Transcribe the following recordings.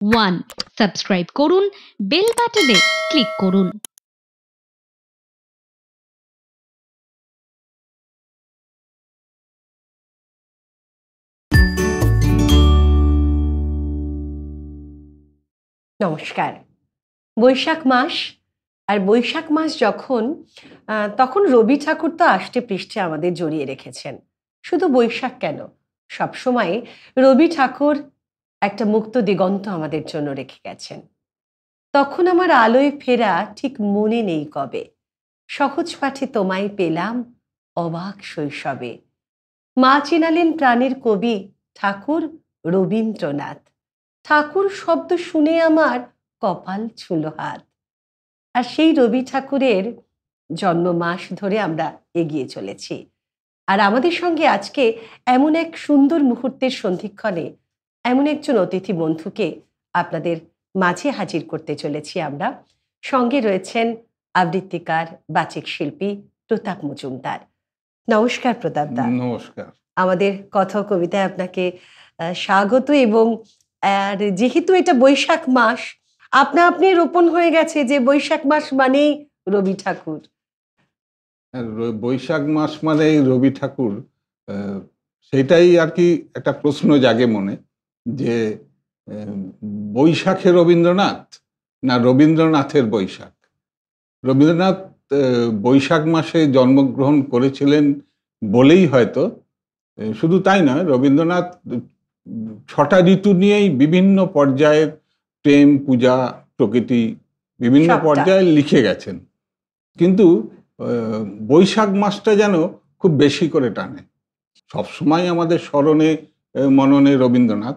1 subscribe করুন, bell বাটনে click করুন। নমস্কার। বৈশাখ মাস, আর বৈশাখ মাস যখন তখন রবি ঠাকুর তো আষ্টে পৃষ্ঠে আমাদের জড়িয়ে রেখেছেন। শুধু বৈশাখ কেন, সবসময় রবি ঠাকুর একটা মুক্ত দিগন্ত আমাদের জন্য রেখে গেছেন। তখন আমার আলোয় ফেরা ঠিক মনে নেই কবে, সহজ পাঠে তোমায় পেলাম অবাক শৈশবে। মা চিনালেন প্রাণের কবি ঠাকুর রবীন্দ্রনাথ। ঠাকুর শব্দ শুনে আমার কপাল ছুঁলো হাত। আর সেই রবি ঠাকুরের জন্ম মাস ধরে আমরা এগিয়ে চলেছি। আর আমাদের সঙ্গে আজকে এমন এক সুন্দর মুহূর্তের সন্ধিক্ষণে এমন একজন অতিথি বন্ধুকে আপনাদের মাঝে হাজির করতে চলেছি আমরা। সঙ্গে রয়েছেন আবৃত্তিকার, বাচিক শিল্পী প্রতাপ মজুমদার। নমস্কার প্রতাপ দা। নমস্কার। আমাদের কথা ও কবিতায় আপনাকে স্বাগত। এবং আর যেহেতু এটা বৈশাখ মাস, আপনা আপনি রোপণ হয়ে গেছে যে বৈশাখ মাস মানেই রবি ঠাকুর। বৈশাখ মাস মানে রবি ঠাকুর, সেটাই আর কি একটা প্রশ্ন জাগে মনে, যে বৈশাখে রবীন্দ্রনাথ না রবীন্দ্রনাথের বৈশাখ। রবীন্দ্রনাথ বৈশাখ মাসে জন্মগ্রহণ করেছিলেন বলেই হয়তো, শুধু তাই নয়, রবীন্দ্রনাথ 6টা ঋতু নিয়েই বিভিন্ন পর্যায়ের প্রেম, পূজা, প্রকৃতি বিভিন্ন পর্যায়ে লিখে গেছেন। কিন্তু বৈশাখ মাসটা যেন খুব বেশি করে টানে, সবসময় আমাদের স্মরণে মননে রবীন্দ্রনাথ।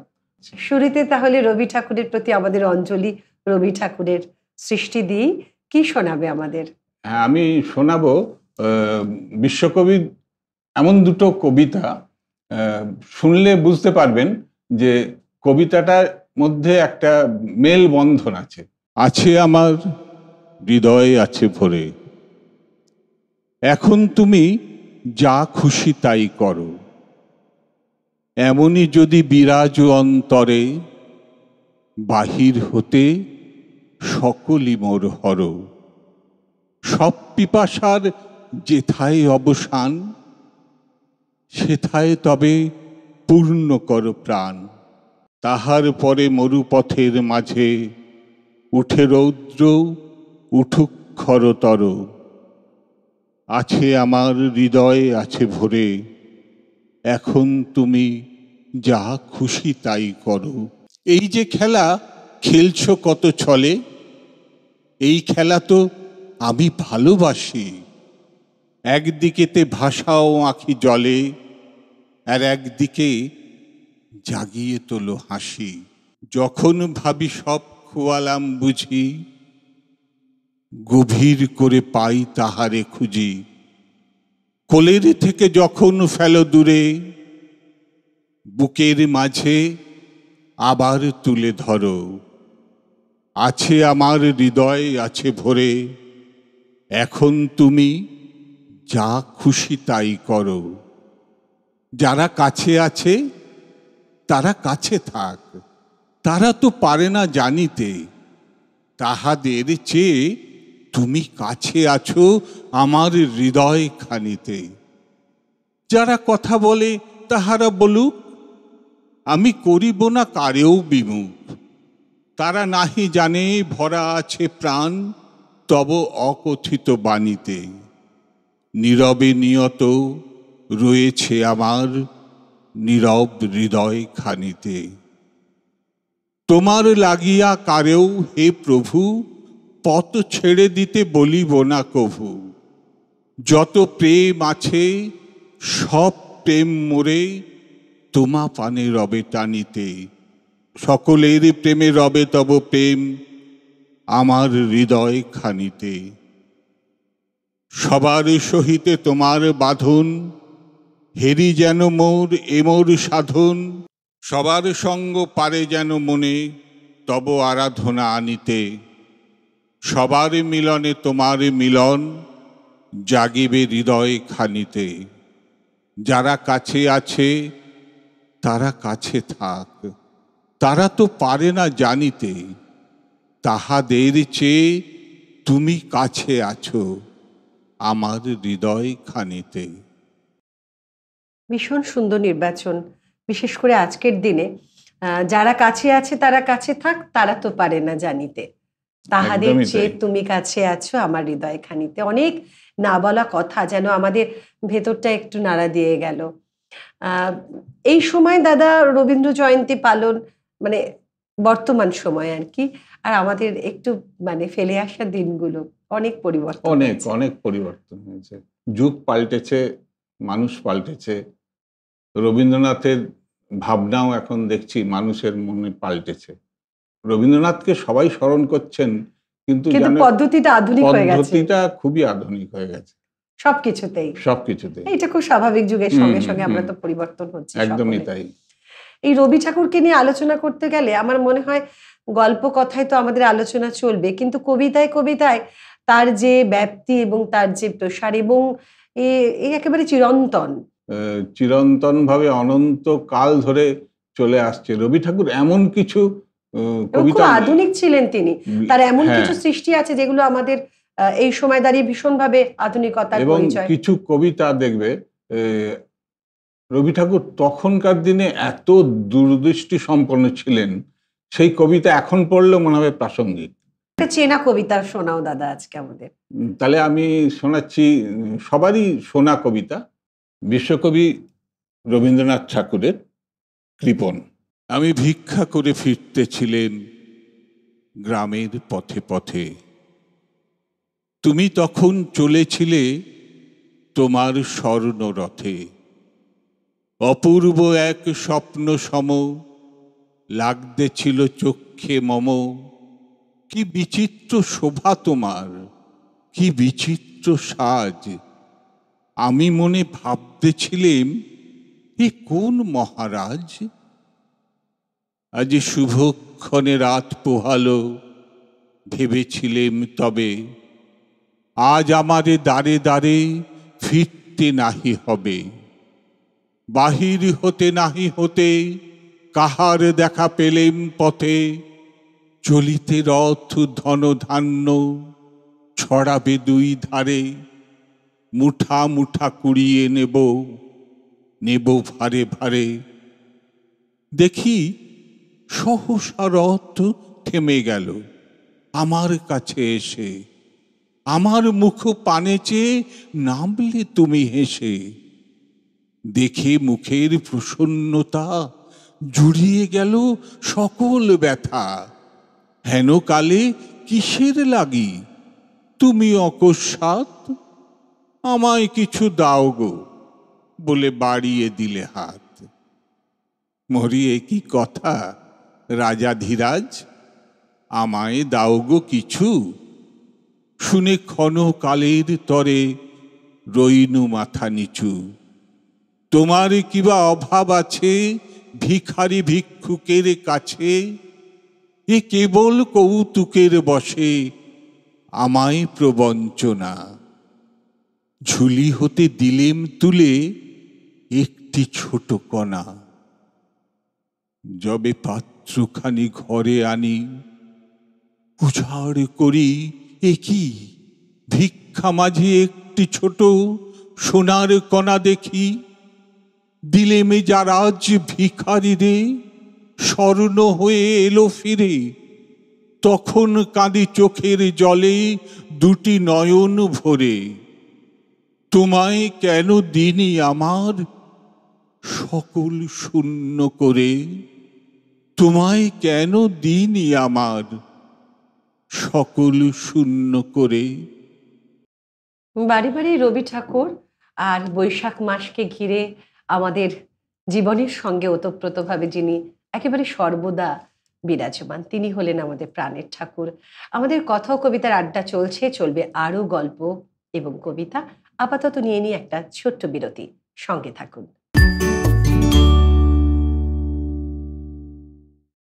শুরুতে তাহলে রবি ঠাকুরের প্রতি আমাদের অঞ্জলি, রবি ঠাকুরের সৃষ্টি দিয়েই কি শোনাবে আমাদের? হ্যাঁ, আমি শোনাবো বিশ্বকবির এমন দুটো কবিতা, শুনলে বুঝতে পারবেন যে কবিতাটার মধ্যে একটা মেল বন্ধন আছে। আছে আমার হৃদয়ে আছে ভরে, এখন তুমি যা খুশি তাই করো, এমনই যদি বিরাজ অন্তরে, বাহির হতে সকলই মোর হর। সব পিপাসার যেথায় অবসান, সেথায় তবে পূর্ণ কর প্রাণ। তাহার পরে মরুপথের মাঝে উঠে রৌদ্র, উঠুক খরতর। আছে আমার হৃদয়ে আছে ভরে, এখন তুমি যা খুশি তাই করো। এই যে খেলা খেলছো কত ছলে, এই খেলা তো আমি ভালোবাসি। একদিকেতে ভাষাও আঁখি জলে, আর একদিকে জাগিয়ে তোলো হাসি। যখন ভাবি সব খোয়ালাম বুঝি, গভীর করে পাই তাহারে খুঁজি। কোলের থেকে যখন ফেলো দূরে, বুকের মাঝে আবার তুলে ধরো। আছে আমার হৃদয় আছে ভরে, এখন তুমি যা খুশি তাই করো। যারা কাছে আছে তারা কাছে থাক, তারা তো পারে না জানিতে, তাহাদের চেয়ে তুমি কাছে আছো আমার হৃদয় খানিতে। যারা কথা বলে তাহারা বলুক, আমি করিব না কারেও বিমুখ। তারা নাহি জানে ভরা আছে প্রাণ তব অকথিত বাণীতে। নীরবে নিয়ত রয়েছে আমার নীরব হৃদয় খানিতে। তোমার লাগিয়া কারেও হে প্রভু, পথ ছেড়ে দিতে বলিব না কভু। যত প্রেম আছে সব প্রেম মোরে তোমা পানে রবে টানিতে। সকলের প্রেমে রবে তব প্রেম আমার হৃদয় খানিতে। সবার সহিতে তোমার বাঁধন, হেরি যেন মোর এমোর সাধন। সবার সঙ্গ পারে যেন মনে তব আরাধনা আনিতে। সবার মিলনে তোমার মিলন জাগিবে হৃদয় খানিতে। যারা কাছে আছে তারা কাছে থাক, তারা তো পারে না জানিতে, তাহাদের চেয়ে তুমি কাছে আছো আমার হৃদয় খানিতে। ভীষণ সুন্দর নির্বাচন, বিশেষ করে আজকের দিনে। যারা কাছে আছে তারা কাছে থাক, তারা তো পারে না জানিতে, তাহাদের একদমই চেয়ে তাই। তুমি কাছে আছো আমার হৃদয় খানিতে। অনেক না বলা কথা যেন আমাদের ভেতরটা একটু নাড়া দিয়ে গেল। আহ, এই সময় দাদা রবীন্দ্র জয়ন্তী পালন, মানে বর্তমান সময় আর কি, আর আমাদের একটু মানে ফেলে আসা দিনগুলো অনেক পরিবর্তন অনেক হয়েছে। অনেক পরিবর্তন হয়েছে, যুগ পাল্টেছে, মানুষ পাল্টেছে। রবীন্দ্রনাথের ভাবনাও এখন দেখছি মানুষের মনে পাল্টেছে। রবীন্দ্রনাথকে সবাই স্মরণ করছেন, কিন্তু কিন্তু জানেন পদ্ধতিটা আধুনিক হয়ে গেছে পদ্ধতিটা খুবই আধুনিক হয়ে গেছে সবকিছুতেই। সবকিছুতে। এটা খুব স্বাভাবিক, যুগের হুম সঙ্গে হুম সঙ্গে আমরা হুম, তো পরিবর্তন হচ্ছে একদমই সকলে। তাই। এই রবি ঠাকুরকে নিয়ে আলোচনা করতে গেলে আমার মনে হয় গল্প কথায় তো আমাদের আলোচনা চলবে, কিন্তু কবিতায় কবিতায় তার যে ব্যাপ্তি এবং তার যে প্রসার, এবং এ একেবারে চিরন্তন। চিরন্তন ভাবে অনন্ত কাল ধরে চলে আসছে। রবি ঠাকুর এমন কিছু এবং খুব কবিতা আধুনিক ছিলেন তিনি। তার এমন হ্যাঁ, কিছু সৃষ্টি আছে যেগুলো আমাদের এই সময় দাঁড়িয়ে ভীষণভাবে আধুনিকতার এবং পরিচয়। কিছু কবিতা দেখবে রবি ঠাকুর তখনকার দিনে এত দূরদৃষ্টি সম্পন্ন ছিলেন, সেই কবিতা এখন পড়লেও মনে হবে প্রাসঙ্গিক। একটা চেনা কবিতা শোনাও দাদা আজকে আমাদের। তাহলে আমি শোনাচ্ছি সবারই শোনা কবিতা, বিশ্বকবি রবীন্দ্রনাথ ঠাকুরের কৃপণ। আমি ভিক্ষা করে ফিরতেছিলেন গ্রামের পথে পথে, তুমি তখন চলেছিলে তোমার স্বর্ণরথে। অপূর্ব এক স্বপ্ন সম লাগতেছিল চক্ষে মম। কি বিচিত্র শোভা তোমার, কি বিচিত্র সাজ। আমি মনে ভাবতেছিলেম এ কোন মহারাজ। আজ শুভক্ষণে রাত পোহালো, ভেবেছিলেম তবে আজ আমারে দ্বারে দ্বারে ফিরতে নাহি হবে। বাহির হতে নাহি হতে কাহার দেখা পেলেম পথে। চলিতে রথ ধন ধান্য ছড়াবে দুই ধারে। মুঠা মুঠা কুড়িয়ে নেব, নেব ভারে ভারে। দেখি সহসা রথ থেমে গেল আমার কাছে এসে। আমার মুখ পানে চেয়ে নামলে তুমি হেসে। দেখে মুখের প্রসন্নতা জুড়িয়ে গেল সকল ব্যথা। হেন কালে কিসের লাগি তুমি অকস্মাৎ আমায় কিছু দাও গো বলে বাড়িয়ে দিলে হাত। মরিয়ে কি কথা রাজা ধীরাজ, আমায় দাও গো কিছু। শুনে ক্ষণকালের তরে রইনু মাথা নিচু। তোমার কিবা অভাব আছে ভিখারি ভিক্ষুকের কাছে। এ কেবল কৌতুকের বশে আমায় প্রবঞ্চনা। ঝুলি হতে দিলেম তুলে একটি ছোট কণা। যবে পাত্রখানি ঘরে আনি উজাড় করি, এ কি ভিক্ষা মাঝে একটি ছোট সোনার কণা দেখি। দিলেমে যার আজ ভিখারি রে স্বর্ণ হয়ে এলো ফিরে। তখন কাঁদি চোখের জলে দুটি নয়ন ভরে। তোমায় কেন দিনি আমার সকল শূন্য করে। তোমায় কেন দিনি আমার সকল শূন্য করে। বাড়ি বাড়ি রবি ঠাকুর আর বৈশাখ মাসকে ঘিরে আমাদের জীবনের সঙ্গে ওতপ্রোতভাবে যিনি একেবারে সর্বদা বিরাজমান, তিনি হলেন আমাদের প্রাণের ঠাকুর। আমাদের কথা ও কবিতার আড্ডা চলছে, চলবে আরো গল্প এবং কবিতা। আপাতত নিয়ে নিই একটা ছোট্ট বিরতি, সঙ্গে থাকুন।